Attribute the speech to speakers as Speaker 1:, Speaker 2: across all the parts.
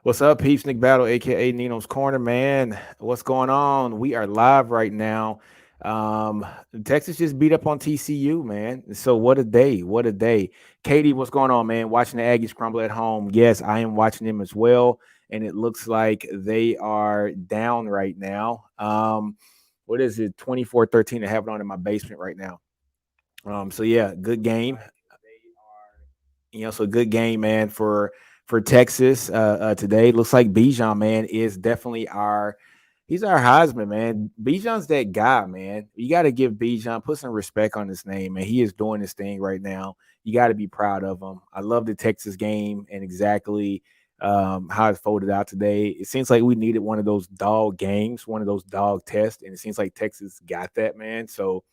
Speaker 1: What's up, Peeps? Nick Battle, aka NinosCorner, man. What's going on? We are live right now. Um, Texas just beat up on TCU, man. So what a day! What a day. Katie, what's going on, man? Watching the Aggies crumble at home. Yes, I am watching them as well, and it looks like they are down right now. What is it? 24-13. I have it on in my basement right now. So yeah, good game. So good game, man, for Texas today. Looks like Bijan, man, is definitely he's our Heisman, man. Bijan's that guy, man. You got to give Bijan put some respect on his name, man. He is doing his thing right now. You got to be proud of him. I love the Texas game and exactly how it folded out today. It seems like we needed one of those dog games, one of those dog tests, and it seems like Texas got that, man. So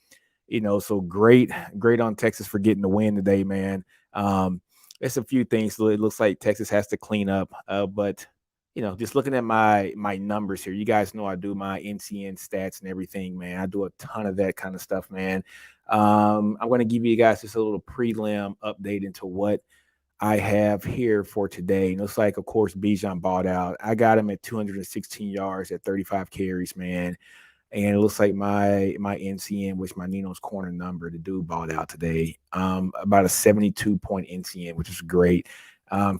Speaker 1: so great on Texas for getting the win today, man. It's a few things so it looks like Texas has to clean up, but just looking at my numbers here, you guys know I do my NCN stats and everything, man. I do a ton of that kind of stuff, man. I'm going to give you guys just a little prelim update into what I have here for today. And it's like, of course, Bijan bought out. I got him at 216 yards at 35 carries, man. And it looks like my NCN, which my Nino's corner number, the dude balled out today. About a 72-point NCN, which is great.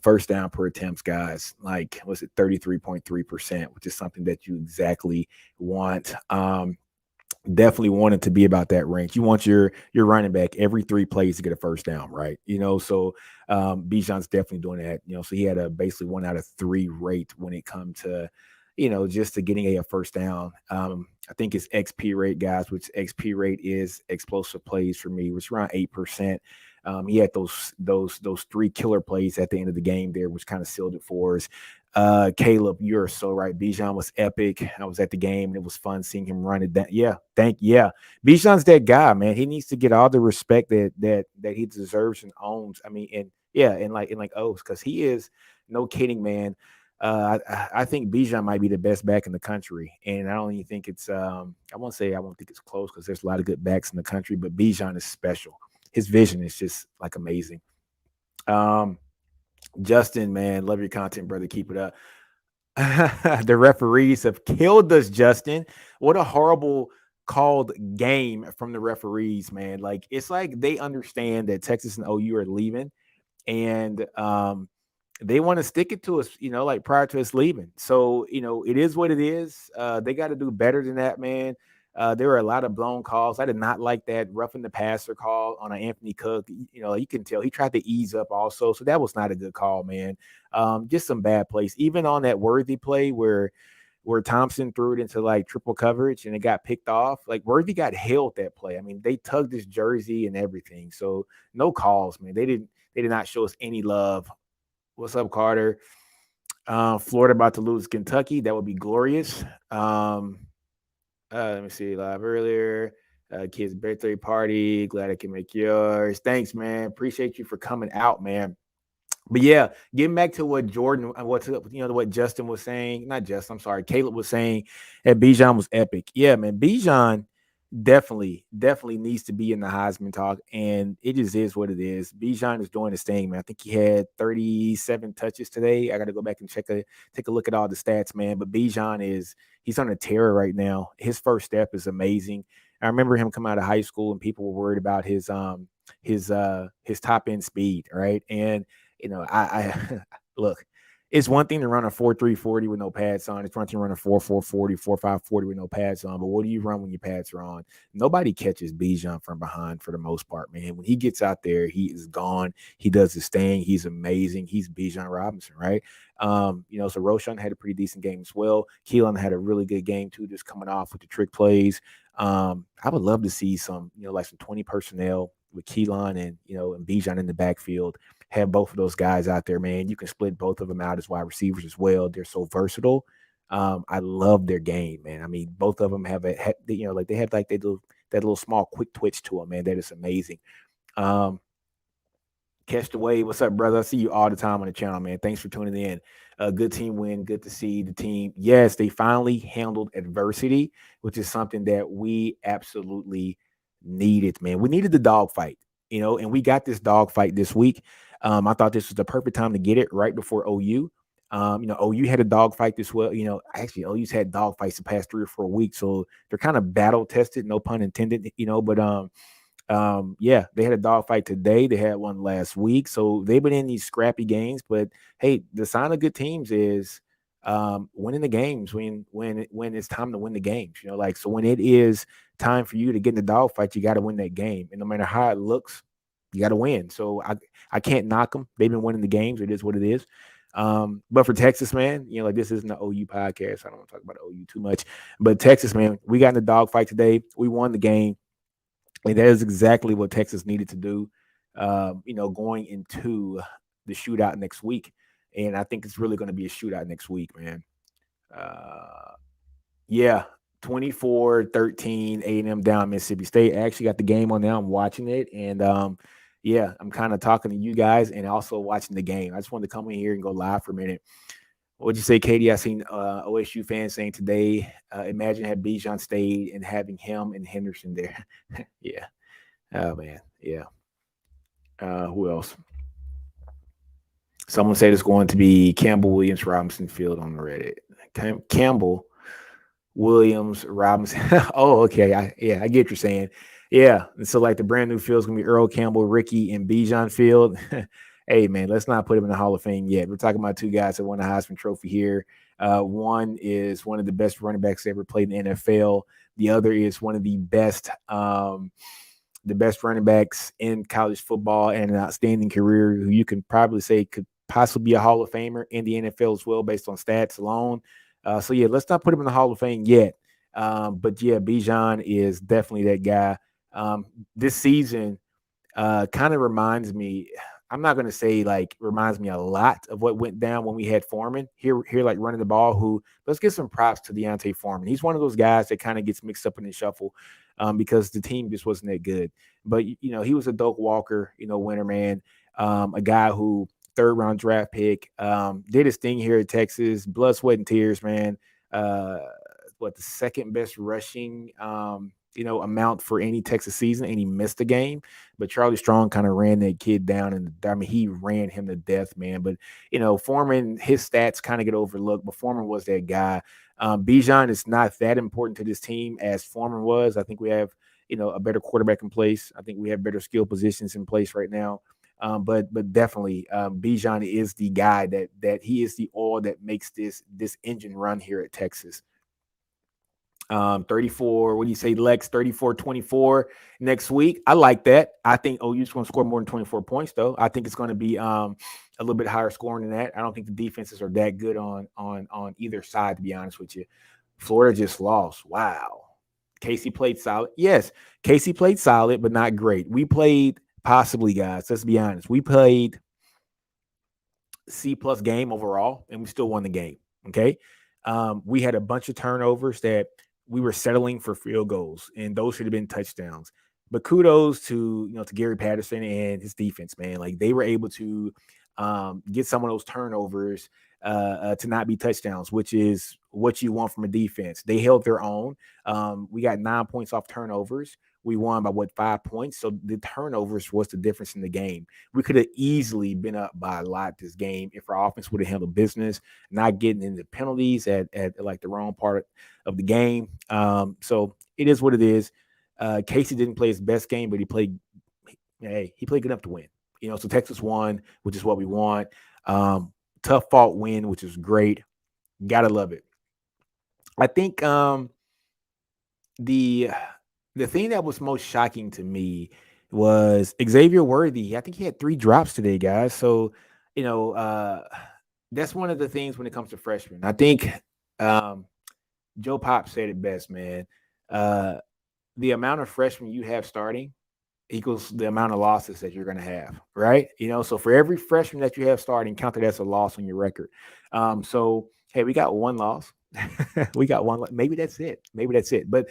Speaker 1: First down per attempts, guys. Like, was it 33.3%, which is something that you exactly want. Definitely wanted to be about that range. You want your running back every 3 plays to get a first down, right? So Bijan's definitely doing that. So he had a basically 1 out of 3 rate when it comes to just to getting a first down. I think it's XP rate, guys, which XP rate is explosive plays for me, which is around 8%. He had those 3 killer plays at the end of the game there, which kind of sealed it for us. Caleb, you're so right. Bijan was epic. I was at the game and it was fun seeing him run it down. Yeah. Bijan's that guy, man. He needs to get all the respect that he deserves and owns. I mean, and yeah, and like O's, because he is no kidding, man. I think Bijan might be the best back in the country, and I don't even think it's. I won't think it's close because there's a lot of good backs in the country, but Bijan is special. His vision is just like amazing. Um, Justin, man, love your content, brother. Keep it up. The referees have killed us, Justin. What a horrible called game from the referees, man. Like it's like they understand that Texas and OU are leaving, and they want to stick it to us, like prior to us leaving. So, it is what it is. They got to do better than that, man. There were a lot of blown calls. I did not like that roughing the passer call on an Anthony Cook. You can tell he tried to ease up also. So that was not a good call, man. Just some bad plays. Even on that Worthy play where Thompson threw it into like triple coverage and it got picked off. Like Worthy got held that play. I mean, they tugged his jersey and everything. So no calls, man. They did not show us any love. What's up, Carter? Florida about to lose Kentucky. That would be glorious. Let me see. Live earlier. Kid's birthday party. Glad I can make yours. Thanks, man. Appreciate you for coming out, man. But yeah, getting back to what Jordan, what Justin was saying. Not Justin. I'm sorry. Caleb was saying that Bijan was epic. Yeah, man. Bijan definitely needs to be in the Heisman talk, and it just is what it is. Bijan is doing his thing, man. I think he had 37 touches today. I got to go back and take a look at all the stats, man. But Bijan he's on a tear right now. His first step is amazing. I remember him coming out of high school, and people were worried about his top end speed, right? And I look, it's one thing to run a 4.340 with no pads on. It's one thing to run a 4.440, 4.540 with no pads on. But what do you run when your pads are on? Nobody catches Bijan from behind for the most part, man. When he gets out there, he is gone. He does his thing. He's amazing. He's Bijan Robinson, right? So Roshan had a pretty decent game as well. Keylon had a really good game too, just coming off with the trick plays. I would love to see some, like some 20 personnel with Keylon and Bijan in the backfield. Have both of those guys out there, man. You can split both of them out as wide receivers as well. They're so versatile. I love their game, man. I mean, both of them like they have like that little small quick twitch to them, man. That is amazing. Um, Catch the wave. What's up, brother? I see you all the time on the channel, man. Thanks for tuning in. Good team win. Good to see the team. Yes, they finally handled adversity, which is something that we absolutely needed, man. We needed the dogfight, and we got this dogfight this week. I thought this was the perfect time to get it right before OU. OU had a dogfight this well. Actually, OU's had dogfights the past 3 or 4 weeks, so they're kind of battle tested, no pun intended. But yeah, they had a dogfight today. They had one last week, so they've been in these scrappy games. But hey, the sign of good teams is winning the games when it's time to win the games. So when it is time for you to get in the dogfight, you got to win that game, and no matter how it looks, you got to win. So I can't knock them. They've been winning the games. It is what it is. But for Texas, man, like this isn't an OU podcast. I don't want to talk about OU too much. But Texas, man, we got in the dogfight today. We won the game. And that is exactly what Texas needed to do, going into the shootout next week. And I think it's really going to be a shootout next week, man. Uh, yeah, 24-13, A&M down Mississippi State. I actually got the game on now. I'm watching it. And, yeah, I'm kind of talking to you guys and also watching the game. I just wanted to come in here and go live for a minute. What'd you say, Katie? I seen OSU fans saying today, imagine had Bijan stayed and having him and Henderson there. Yeah. Oh, man. Yeah. Who else? Someone said it's going to be Campbell, Williams, Robinson Field on the Reddit. Campbell, Williams, Robinson. Oh, okay. I get what you're saying. Yeah. And so, like, the brand new field is going to be Earl Campbell, Ricky, and Bijan Field. Hey, man, let's not put him in the Hall of Fame yet. We're talking about two guys that won the Heisman Trophy here. One is one of the best running backs ever played in the NFL. The other is one of the best running backs in college football and an outstanding career who you can probably say could possibly be a Hall of Famer in the NFL as well based on stats alone. So, yeah, let's not put him in the Hall of Fame yet. But, yeah, Bijan is definitely that guy. This season kind of reminds me – I'm not going to say reminds me a lot of what went down when we had Foreman here like running the ball, who let's give some props to Deontay Foreman. He's one of those guys that kind of gets mixed up in the shuffle because the team just wasn't that good. But, he was a Doak Walker, winner man, a guy who 3rd-round draft pick, did his thing here at Texas, blood, sweat, and tears, man. The second best rushing amount for any Texas season, and he missed a game. But Charlie Strong kind of ran that kid down, and he ran him to death, man. But Foreman, his stats kind of get overlooked, but Foreman was that guy. Bijan is not that important to this team as Foreman was. I think we have a better quarterback in place. I think we have better skill positions in place right now. But definitely, Bijan is the guy that he is the oil that makes this engine run here at Texas. 34, what do you say, Lex? 34-24 next week. I like that. I think OU's going to score more than 24 points, though. I think it's going to be a little bit higher scoring than that. I don't think the defenses are that good on either side, to be honest with you. Florida just lost. Wow. Casey played solid. Yes, Casey played solid, but not great. We played possibly, guys, let's be honest. We played C+ game overall, and we still won the game, okay? We had a bunch of turnovers that we were settling for field goals, and those should have been touchdowns. But kudos to Gary Patterson and his defense, man. Like, they were able to get some of those turnovers to not be touchdowns, which is what you want from a defense. They held their own. We got 9 points off turnovers. We won by 5 points. So the turnovers was the difference in the game. We could have easily been up by a lot this game if our offense would have handled business, not getting into penalties at like the wrong part of the game. So it is what it is. Casey didn't play his best game, but he played good enough to win. So Texas won, which is what we want. Tough fought win, which is great. Gotta love it. I think the thing that was most shocking to me was Xavier Worthy. I think he had 3 drops today, guys. So, that's one of the things when it comes to freshmen. I think Joe Pop said it best, man. The amount of freshmen you have starting equals the amount of losses that you're going to have, right? So for every freshman that you have starting, count it as a loss on your record. So, hey, we got 1 loss. We got 1. Maybe that's it. But,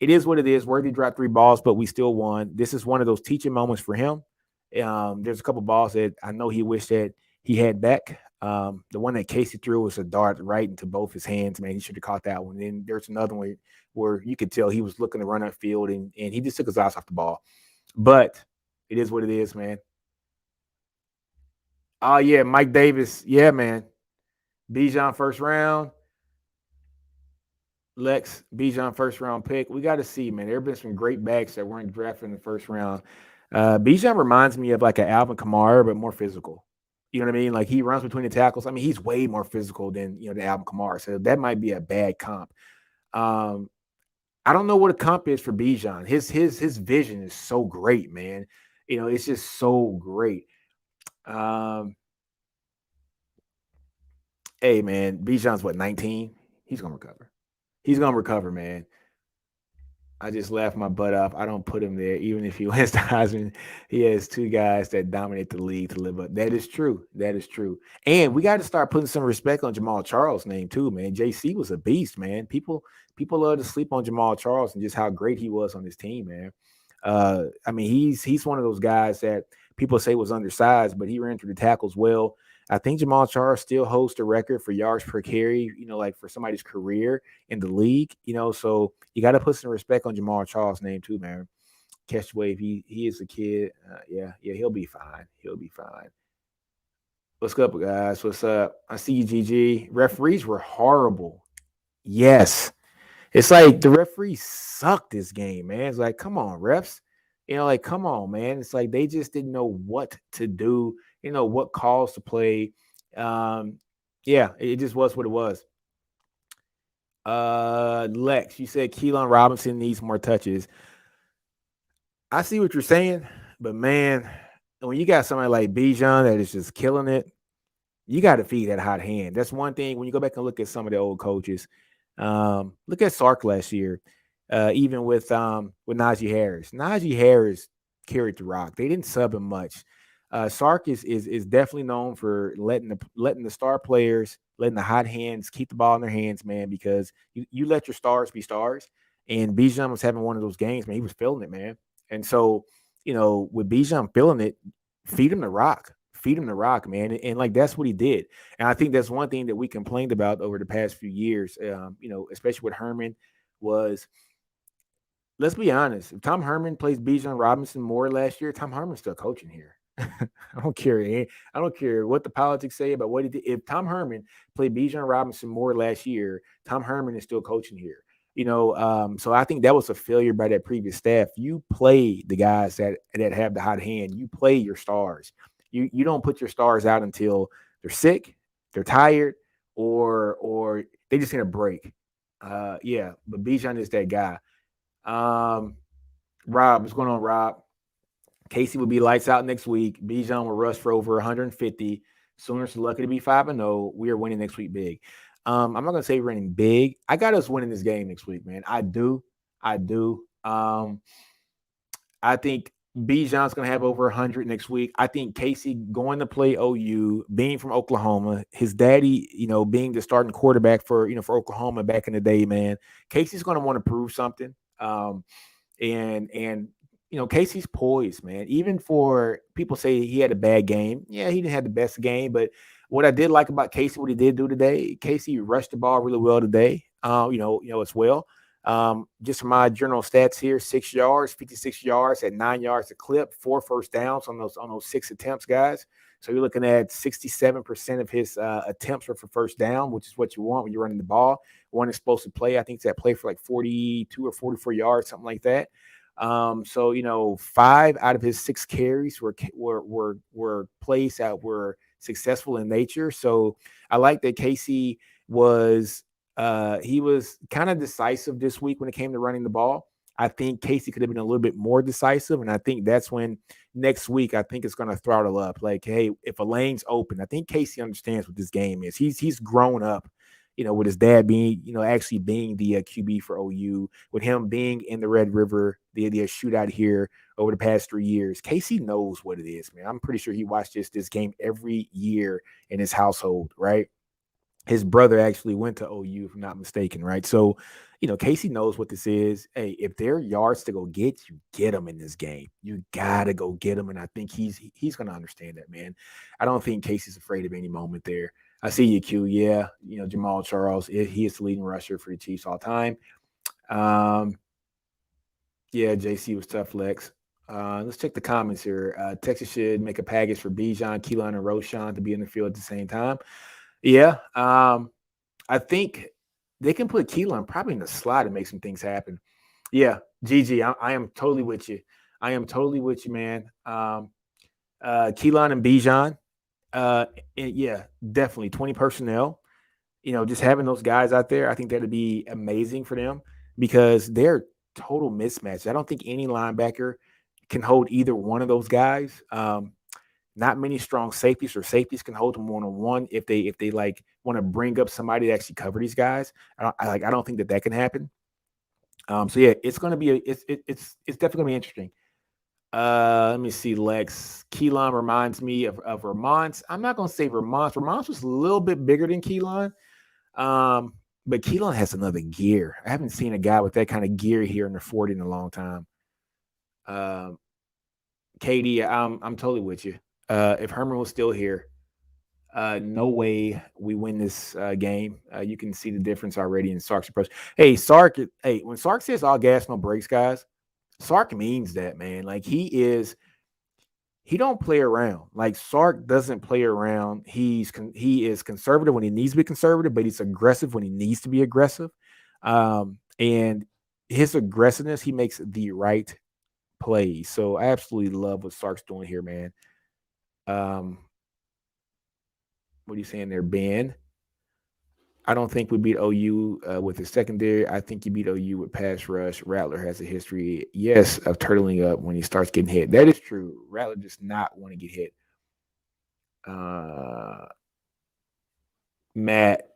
Speaker 1: it is what it is. Worthy dropped 3 balls, but we still won. This is one of those teaching moments for him. There's a couple balls that I know he wished that he had back. The one that Casey threw was a dart right into both his hands, man. He should have caught that one. Then there's another one where you could tell he was looking to run up field and he just took his eyes off the ball. But it is what it is, man. Oh yeah, Mike Davis. Yeah, man. Bijan first round. Lex Bijan first round pick. We got to see, man. There have been some great backs that weren't drafted in the first round. Bijan reminds me of like an Alvin Kamara, but more physical. You know what I mean? Like he runs between the tackles. I mean, he's way more physical than the Alvin Kamara. So that might be a bad comp. Um, I don't know what a comp is for Bijan. His vision is so great, man. It's just so great. Um, hey, man, Bijan's what 19? He's gonna recover. He's gonna recover, man. I just laughed my butt off. I don't put him there, even if he wins the Heisman. He has two guys that dominate the league to live up. That is true. That is true. And we got to start putting some respect on Jamal Charles' name too, man. JC was a beast, man. People love to sleep on Jamal Charles and just how great he was on his team, man. I mean, he's one of those guys that people say was undersized, but he ran through the tackles well. I think Jamal Charles still holds the record for yards per carry, like for somebody's career in the league, so you got to put some respect on Jamal Charles' name too, man. Catch wave, he is a kid. Yeah, he'll be fine. He'll be fine. What's up, guys? What's up? I see you, GG. Referees were horrible. Yes. It's like the referees suck this game, man. It's like, come on, refs. Like, come on, man. It's like they just didn't know what to do, what calls to play. Yeah, it just was what it was. Lex, you said Keylon Robinson needs more touches. I see what you're saying, but man, when you got somebody like Bijan that is just killing it, you got to feed that hot hand. That's one thing. When you go back and look at some of the old coaches, look at Sark last year, even with Najee Harris. Najee Harris carried the rock. They didn't sub him much. Sark is definitely known for letting the star players, letting the hot hands keep the ball in their hands, man. Because you let your stars be stars. And Bijan was having one of those games, man. He was feeling it, man. And so, with Bijan feeling it, feed him the rock. Feed him the rock, man. And like that's what he did. And I think that's one thing that we complained about over the past few years, especially with Herman, was let's be honest. If Tom Herman plays Bijan Robinson more last year, Tom Herman's still coaching here. I don't care. I don't care what the politics say about what he did. If Tom Herman played Bijan Robinson more last year, Tom Herman is still coaching here. So I think that was a failure by that previous staff. You play the guys that have the hot hand. You play your stars. You don't put your stars out until they're sick, they're tired, or they just need a break. Yeah, but Bijan is that guy. Rob, what's going on, Rob? Casey will be lights out next week. Bijan will rush for over 150. Sooners are lucky to be 5-0. We are winning next week big. I'm not gonna say we're winning big. I got us winning this game next week, man. I do. I do. I think Bijan's going to have over 100 next week. I think Casey going to play OU, being from Oklahoma, his daddy, being the starting quarterback for Oklahoma back in the day, man. Casey's going to want to prove something. And Casey's poised, man. Even for people say he had a bad game. Yeah, he didn't have the best game, but what I did like about Casey, what he did do today, Casey rushed the ball really well today. As well. Just for my general stats here, 6 yards, 56 yards at 9 yards a clip, 4 first downs on those 6 attempts, guys. So you're looking at 67% of his attempts are for first down, which is what you want when you're running the ball. One explosive play, I think it's that play for like 42 or 44 yards, something like that. So 5 out of his 6 carries were plays that were successful in nature. So I like that Casey was he was kind of decisive this week when it came to running the ball. I think Casey could have been a little bit more decisive, and I think that's when next week I think it's going to throttle up. Like, hey, if a lane's open, I think Casey understands what this game is. He's grown up, with his dad being, actually being the QB for OU, with him being in the Red River, the shootout here over the past 3 years. Casey knows what it is, man. I'm pretty sure he watched this game every year in his household, right? His brother actually went to OU, if I'm not mistaken, right? So, Casey knows what this is. Hey, if there are yards to go get, you get them in this game. You gotta go get them, and I think he's gonna understand that, man. I don't think Casey's afraid of any moment there. I see you, Q. Yeah, Jamal Charles, he is the leading rusher for the Chiefs all time. Yeah, JC was tough, Lex. Let's check the comments here. Texas should make a package for Bijan, Keylon, and Roshan to be in the field at the same time. Yeah, I think they can put Keylon probably in the slot and make some things happen. Yeah, GG, I am totally with you. I am totally with you, man. Keylon and Bijan, uh, yeah, definitely 20 personnel. Just having those guys out there, I think that'd be amazing for them because they're total mismatch. I don't think any linebacker can hold either one of those guys. Not many strong safeties or safeties can hold them one on one if they like want to bring up somebody to actually cover these guys. I don't think that can happen. So yeah, it's going to be it's definitely going to be interesting. Let me see. Lex Keylon reminds me of Vermont. I'm not going to say Vermont. Vermont was a little bit bigger than Keylon. Um, but Keylon has another gear. I haven't seen a guy with that kind of gear here in the 40 in a long time. Um, KD, I'm totally with you. If Herman was still here, no way we win this game. You can see the difference already in Sark's approach. Hey, Sark. Hey, when Sark says all gas no brakes, guys, Sark means that, man. Like he don't play around. Like Sark doesn't play around. He is conservative when he needs to be conservative, but he's aggressive when he needs to be aggressive. And his aggressiveness, he makes the right plays. So I absolutely love what Sark's doing here, man. Um, what are you saying there, Ben? I don't think we beat OU with his secondary. I think you beat OU with pass rush. Rattler has a history, yes, of turtling up when he starts getting hit. That is true. Rattler does not want to get hit. Uh, Matt,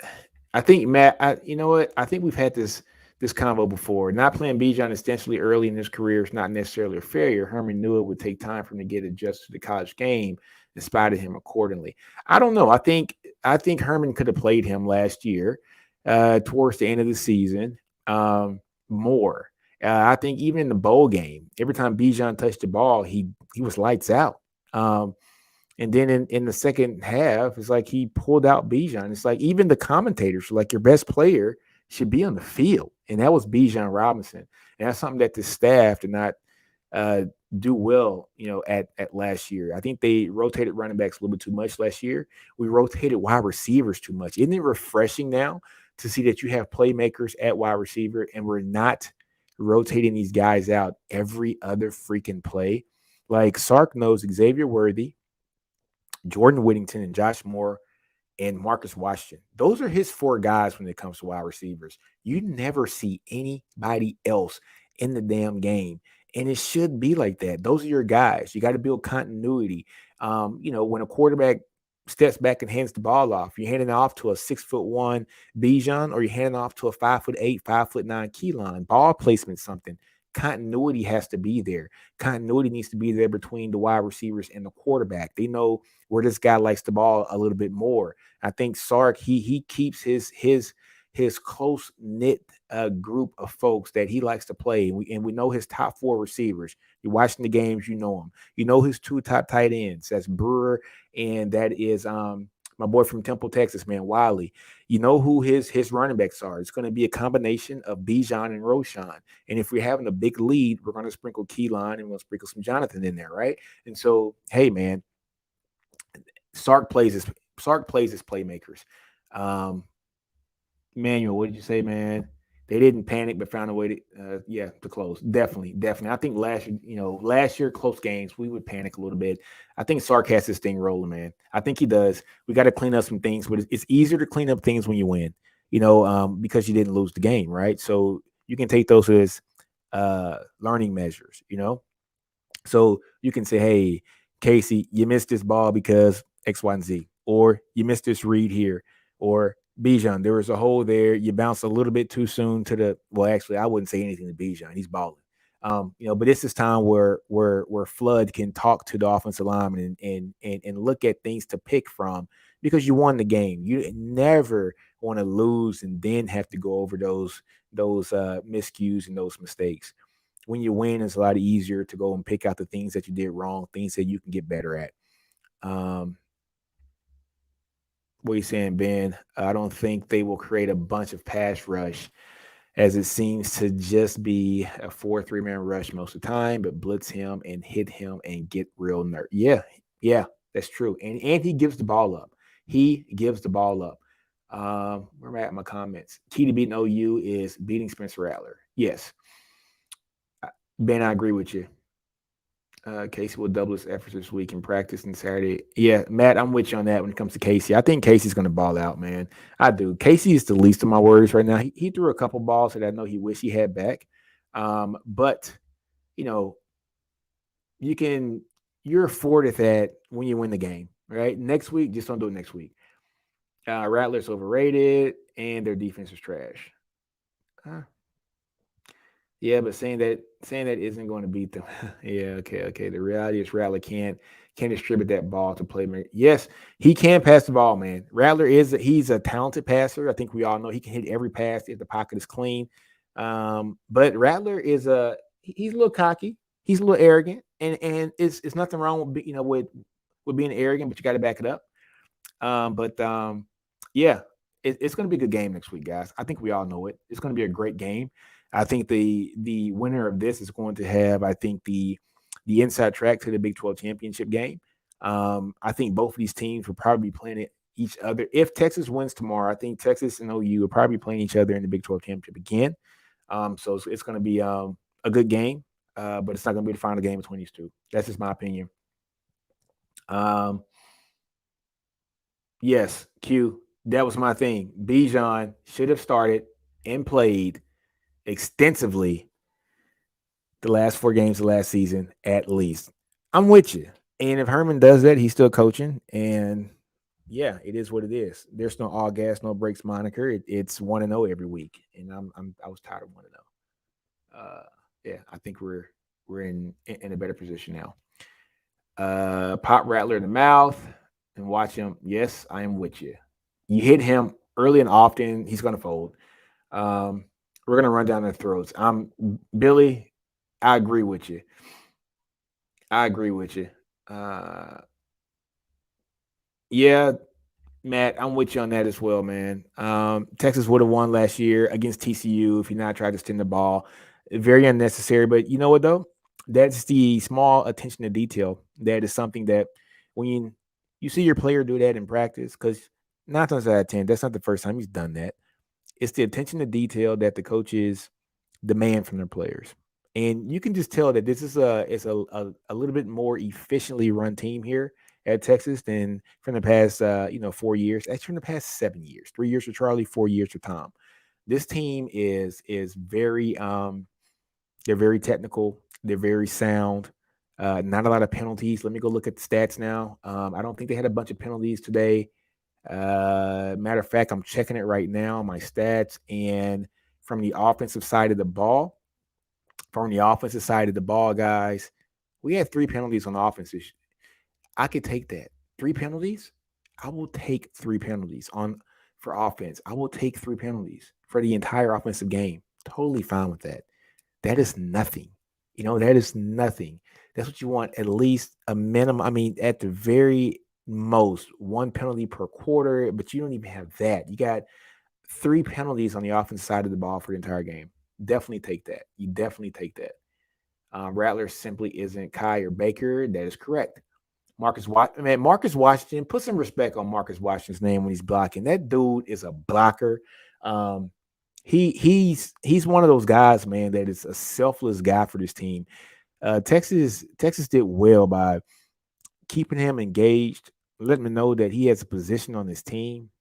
Speaker 1: I think Matt. You know what? I think we've had this convo before. Not playing Bijan essentially early in his career is not necessarily a failure. Herman knew it would take time for him to get adjusted to the college game and spotted him accordingly. I don't know. I think Herman could have played him last year, towards the end of the season, more. I think even in the bowl game, every time Bijan touched the ball, he was lights out. Um, and then in the second half, it's like he pulled out Bijan. It's like even the commentators were like, your best player should be on the field. And that was Bijan Robinson. And that's something that the staff did not uh, do well, at last year. I think they rotated running backs a little bit too much last year. We rotated wide receivers too much. Isn't it refreshing now to see that you have playmakers at wide receiver and we're not rotating these guys out every other freaking play? Like Sark knows Xavier Worthy, Jordan Whittington, and Josh Moore and Marcus Washington. Those are his four guys when it comes to wide receivers. You never see anybody else in the damn game. And it should be like that. Those are your guys. You got to build continuity. When a quarterback steps back and hands the ball off, you're handing off to a 6'1" Bijan, or you're handing off to a 5'8", 5'9" Keylon. Ball placement, something. Continuity has to be there. Continuity needs to be there between the wide receivers and the quarterback. They know where this guy likes the ball a little bit more. I think Sark he keeps his close knit group of folks that he likes to play, and we know his top four receivers. You're watching the games, you know them. You know his two top tight ends. That's Brewer, and that is my boy from Temple, Texas, man, Wiley. You know who his running backs are. It's going to be a combination of Bijan and Roshan. And if we're having a big lead, we're going to sprinkle Keylon and we'll sprinkle some Jonathan in there, right? And so, hey, man, Sark plays his playmakers. Um, Manuel, what did you say, man? They didn't panic, but found a way to close. Definitely, definitely. I think last year close games we would panic a little bit. I think Sark has this thing rolling, man. I think he does. We got to clean up some things, but it's easier to clean up things when you win. Because you didn't lose the game, right? So you can take those as learning measures. So you can say, hey, Casey, you missed this ball because X, Y, and Z, or you missed this read here, or Bijan, there was a hole there. You bounced a little bit too soon to the. Well, actually, I wouldn't say anything to Bijan. He's balling. But this is time where Flood can talk to the offensive lineman and look at things to pick from because you won the game. You never want to lose and then have to go over those miscues and those mistakes. When you win, it's a lot easier to go and pick out the things that you did wrong, things that you can get better at. Um, what are you saying, Ben? I don't think they will create a bunch of pass rush. as it seems to just be a 4-3 man rush most of the time, but blitz him and hit him and get real nerd. Yeah, yeah, that's true. And he gives the ball up. He gives the ball up. Where am I at my comments? Key to beating OU is beating Spencer Rattler. Yes. Ben, I agree with you. Casey will double his efforts this week in practice and Saturday. Yeah, Matt, I'm with you on that when it comes to Casey. I think Casey's going to ball out, man. I do. Casey is the least of my worries right now. He threw a couple balls that I know he wish he had back. But, you know, you can, you're afforded that when you win the game, right? Next week, just don't do it next week. Rattler's overrated and their defense is trash. Uh, Yeah, but saying that isn't going to beat them. Yeah, okay. The reality is Rattler can't distribute that ball to playmaker. Yes, he can pass the ball, man. Rattler he's a talented passer. I think we all know he can hit every pass if the pocket is clean. But Rattler he's a little cocky, he's a little arrogant, and it's nothing wrong with with being arrogant, but you got to back it up. But yeah, it's going to be a good game next week, guys. I think we all know it. It's going to be a great game. I think the winner of this is going to have, I think, the inside track to the Big 12 championship game. I think both of these teams will probably be playing each other. If Texas wins tomorrow, I think Texas and OU will probably be playing each other in the Big 12 championship again. So it's going to be a good game, but it's not going to be the final game between these two. That's just my opinion. Um, yes, Q. That was my thing. Bijan should have started and played extensively the last 4 games of last season, at least. I'm with you. And if Herman does that, he's still coaching. And yeah, it is what it is. There's no all gas, no breaks moniker. It's 1-0 every week. And I was tired of 1-0. Yeah, I think we're in a better position now. Pop Rattler in the mouth and watch him. Yes, I am with you. You hit him early and often, he's gonna fold. We're gonna run down their throats. Billy. I agree with you. I agree with you. Uh, yeah, Matt, I'm with you on that as well, man. Texas would have won last year against TCU if he not tried to extend the ball. Very unnecessary, but you know what though? That's the small attention to detail. That is something that when you see your player do that in practice, because 9 times out of 10, that's not the first time he's done that. It's the attention to detail that the coaches demand from their players. And you can just tell that this is a little bit more efficiently run team here at Texas than from the past 4 years. Actually, from the past 7 years, 3 years for Charlie, 4 years for Tom. This team is very they're very technical. They're very sound. Not a lot of penalties. Let me go look at the stats now. I don't think they had a bunch of penalties today. Matter of fact, I'm checking it right now, my stats, and from the offensive side of the ball, guys, we had 3 penalties on the offense. I could take that. 3 penalties. I will take 3 penalties on for offense. I will take 3 penalties for the entire offensive game. Totally fine with that. That is nothing. That is nothing. That's what you want. At least a minimum. I mean, at the very most, 1 penalty per quarter, but you don't even have that. You got 3 penalties on the offensive side of the ball for the entire game. Definitely take that. You definitely take that. Rattler simply isn't Kai or Baker. That is correct. Marcus Washington, put some respect on Marcus Washington's name when he's blocking. That dude is a blocker. He's one of those guys, man, that is a selfless guy for this team. Texas did well by keeping him engaged, letting him know that he has a position on his team.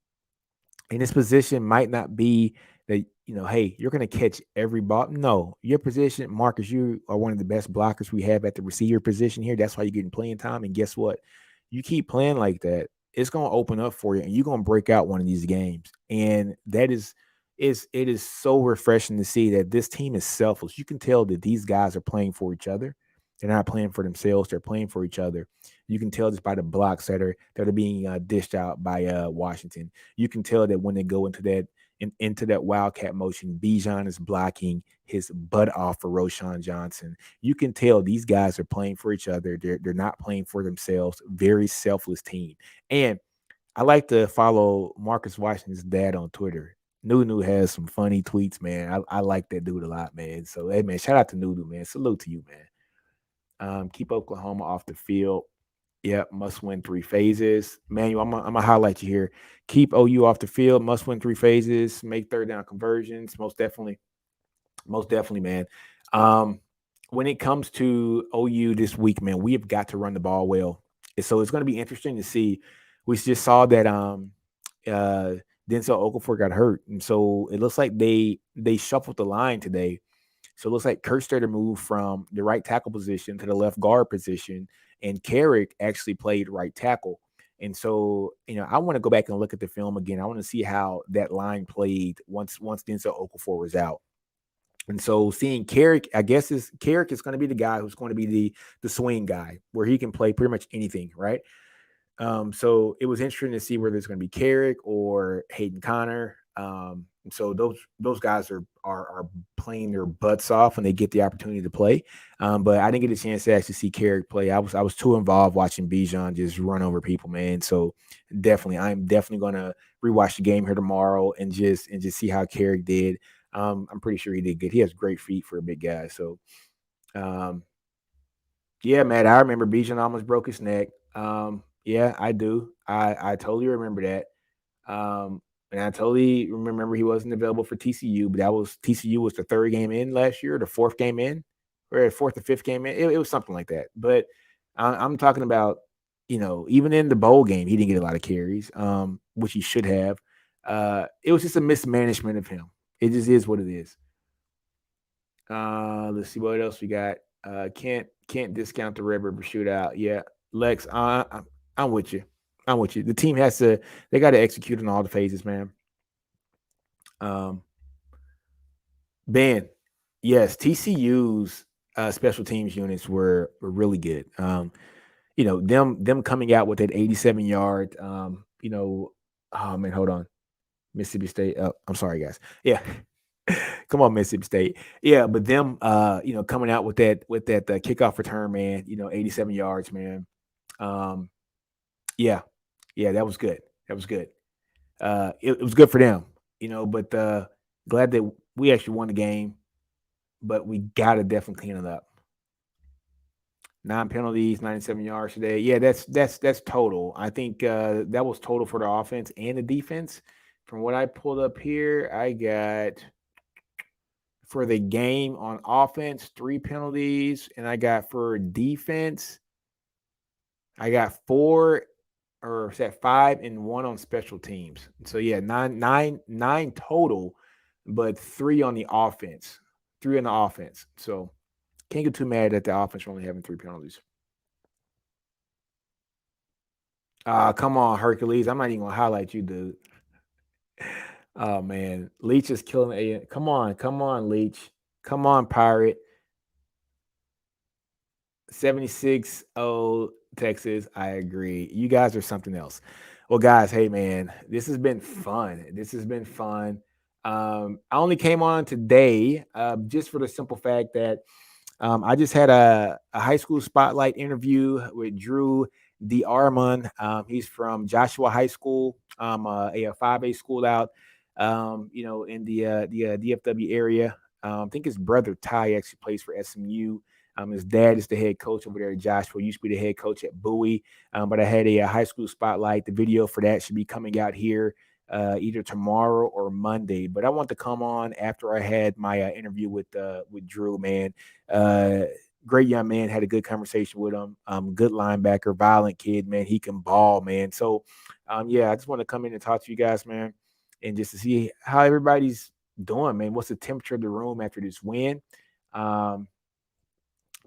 Speaker 1: And his position might not be that, hey, you're going to catch every ball. No, your position, Marcus, you are one of the best blockers we have at the receiver position here. That's why you're getting playing time. And guess what? You keep playing like that, it's going to open up for you and you're going to break out one of these games. And it is so refreshing to see that this team is selfless. You can tell that these guys are playing for each other. They're not playing for themselves. They're playing for each other. You can tell just by the blocks that are being dished out by Washington. You can tell that when they go into that wildcat motion, Bijan is blocking his butt off for Roshan Johnson. You can tell these guys are playing for each other. They're not playing for themselves. Very selfless team. And I like to follow Marcus Washington's dad on Twitter. Nunu has some funny tweets, man. I like that dude a lot, man. So hey, man, shout out to Nunu, man. Salute to you, man. Keep Oklahoma off the field. Yep, must win three phases. Manuel, I'm gonna highlight you here. Keep OU off the field. Must win three phases. Make third down conversions. Most definitely, man. Um, when it comes to OU this week, man, we have got to run the ball well. And so it's going to be interesting to see. We just saw that uh, Denzel Okafor got hurt, and so it looks like they shuffled the line today. So it looks like Kurt Stater moved from the right tackle position to the left guard position, and Carrick actually played right tackle. And so, I want to go back and look at the film again. I want to see how that line played once Denzel Okafor was out. And so seeing Carrick, I guess Carrick is going to be the guy who's going to be the swing guy where he can play pretty much anything, right? So it was interesting to see whether it's going to be Carrick or Hayden Connor. So those guys are playing their butts off when they get the opportunity to play. But I didn't get a chance to actually see Carrick play. I was too involved watching Bijan just run over people, man. So I'm definitely going to rewatch the game here tomorrow and just see how Carrick did. I'm pretty sure he did good. He has great feet for a big guy. So, um, yeah, Matt, I remember Bijan almost broke his neck. Yeah, I do. I totally remember that. And I totally remember he wasn't available for TCU, but that was TCU was the third game in last year, the fourth game in, or the fourth or fifth game in. It was something like that. But I'm talking about, even in the bowl game, he didn't get a lot of carries, which he should have. It was just a mismanagement of him. It just is what it is. Let's see what else we got. Can't discount the Red River Shootout. Yeah, Lex, I'm with you. I'm with you. The team they got to execute on all the phases, man. Um, Ben, yes, TCU's special teams units were really good. Them coming out with that 87-yard. Oh man, hold on, Mississippi State. I'm sorry, guys. Yeah, come on, Mississippi State. Yeah, but them, coming out with that kickoff return, man. 87 yards, man. Um, yeah, yeah, that was good. That was good. It was good for them, But glad that we actually won the game. But we gotta definitely clean it up. 9 penalties, 97 yards today. Yeah, that's total. I think that was total for the offense and the defense. From what I pulled up here, I got for the game on offense 3 penalties, and I got for defense, I got 4 or is that 5 and 1 on special teams. So yeah, nine total, but 3 on the offense. 3 on the offense. So can't get too mad at the offense for only having 3 penalties. Come on, Hercules. I'm not even gonna highlight you, dude. Oh man, Leach is killing A. Come on, Leach. Come on, Pirate. 76-0 Texas. I agree. You guys are something else. Well, guys, hey man, this has been fun. I only came on today just for the simple fact that I just had a high school spotlight interview with Drew D. Armon. He's from Joshua High School, a 5A school out, in the DFW area. I think his brother Ty actually plays for SMU. His dad is the head coach over there at Joshua. Used to be the head coach at Bowie. But I had a high school spotlight. The video for that should be coming out here either tomorrow or Monday. But I want to come on after I had my interview with Drew, man. Great young man. Had a good conversation with him. Good linebacker, violent kid, man. He can ball, man. So, yeah, I just want to come in and talk to you guys, man, and just to see how everybody's doing, man. What's the temperature of the room after this win?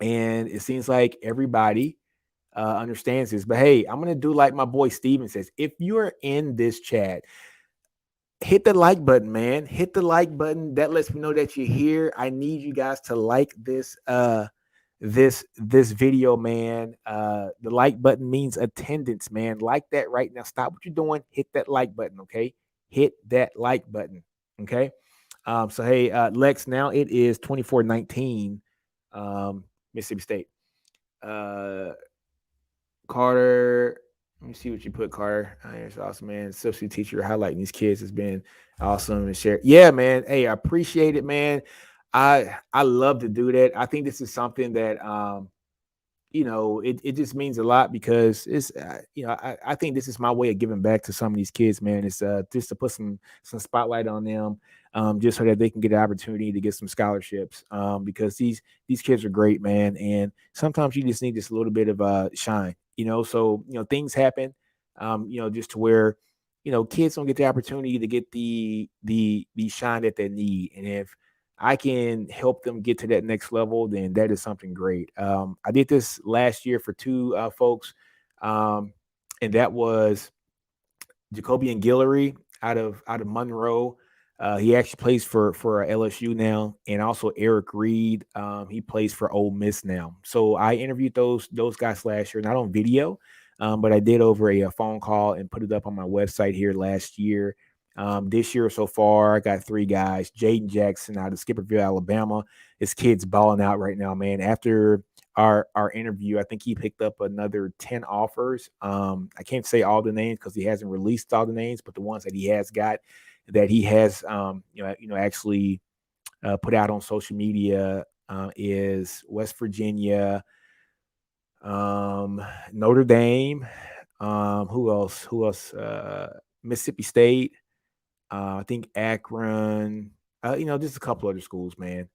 Speaker 1: And it seems like everybody understands this. But hey, I'm gonna do like my boy Steven says. If you're in this chat, hit the like button, man. Hit the like button. That lets me know that you're here. I need you guys to like this video, man. The like button means attendance, man. Like that right now. Stop what you're doing. Hit that like button, okay? Hit that like button, okay? So hey, Lex, now it is 24-19, Mississippi State. Carter Let me see what you put, Carter. It's awesome, man. Substitute teacher highlighting these kids has been awesome and share. Yeah, man. Hey, I appreciate it, man. I love to do that. I think this is something that it just means a lot because I think this is my way of giving back to some of these kids, man. It's just to put some spotlight on them, just so that they can get an opportunity to get some scholarships. Because these kids are great, man, and sometimes you just need just a little bit of shine, So things happen, just to where kids don't get the opportunity to get the shine that they need, and if I can help them get to that next level, then that is something great. I did this last year for two folks, um, and that was Jacoby and Guillory out of Monroe. He actually plays for LSU now, and also Eric Reed. He plays for Ole Miss now. So I interviewed those guys last year, not on video, but I did over a phone call and put it up on my website here last year. This year so far, I got three guys. Jaden Jackson out of Skipperville, Alabama. This kid's balling out right now, man. After our interview, I think he picked up another 10 offers. I can't say all the names because he hasn't released all the names, but the ones that he has got that he has actually put out on social media is West Virginia, Notre Dame, who else? Mississippi State, I think Akron, just a couple other schools, man.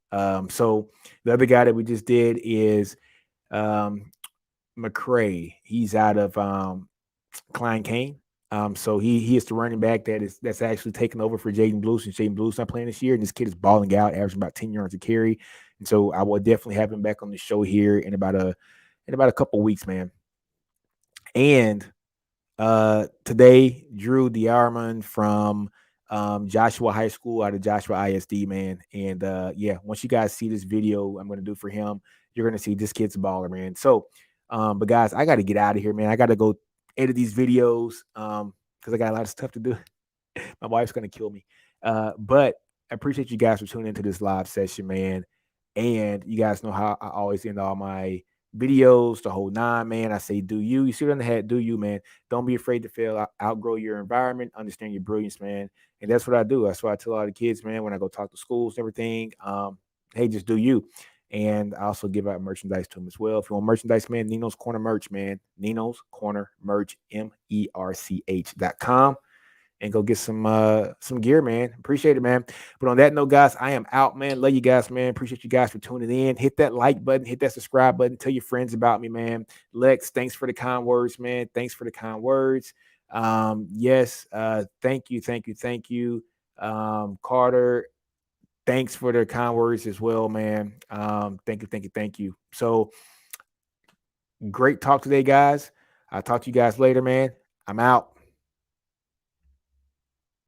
Speaker 1: So the other guy that we just did is um, McCray. He's out of Klein Kane. So he is the running back that's actually taking over for Jaden Blue since Jaden Blue's not playing this year, and this kid is balling out, averaging about 10 yards a carry. And so I will definitely have him back on the show here in about a couple weeks, man. And today, Drew Diarman from Joshua High School out of Joshua ISD, man. And yeah, once you guys see this video I'm going to do for him, you're going to see this kid's a baller, man. So, but guys, I got to get out of here, man. I got to go edit these videos because I got a lot of stuff to do. My wife's going to kill me. But I appreciate you guys for tuning into this live session, man. And you guys know how I always end all my videos, the whole nine, man. I say, do you? You see it on the head, do you, man? Don't be afraid to fail, outgrow your environment, understand your brilliance, man. And that's what I do. That's what I tell all the kids, man, when I go talk to schools and everything. Hey, just do you. And I also give out merchandise to them as well. If you want merchandise, man, Nino's Corner merch, man. Nino's Corner merch, MERCH.com. And go get some gear, man. Appreciate it, man. But on that note, guys, I am out, man. Love you guys, man. Appreciate you guys for tuning in. Hit that like button, hit that subscribe button. Tell your friends about me, man. Lex, thanks for the kind words, man. Thanks for the kind words. Yes, thank you, thank you, thank you. Carter, thanks for the kind words as well, man. Thank you, thank you, thank you. So great talk today, guys. I'll talk to you guys later, man. I'm out.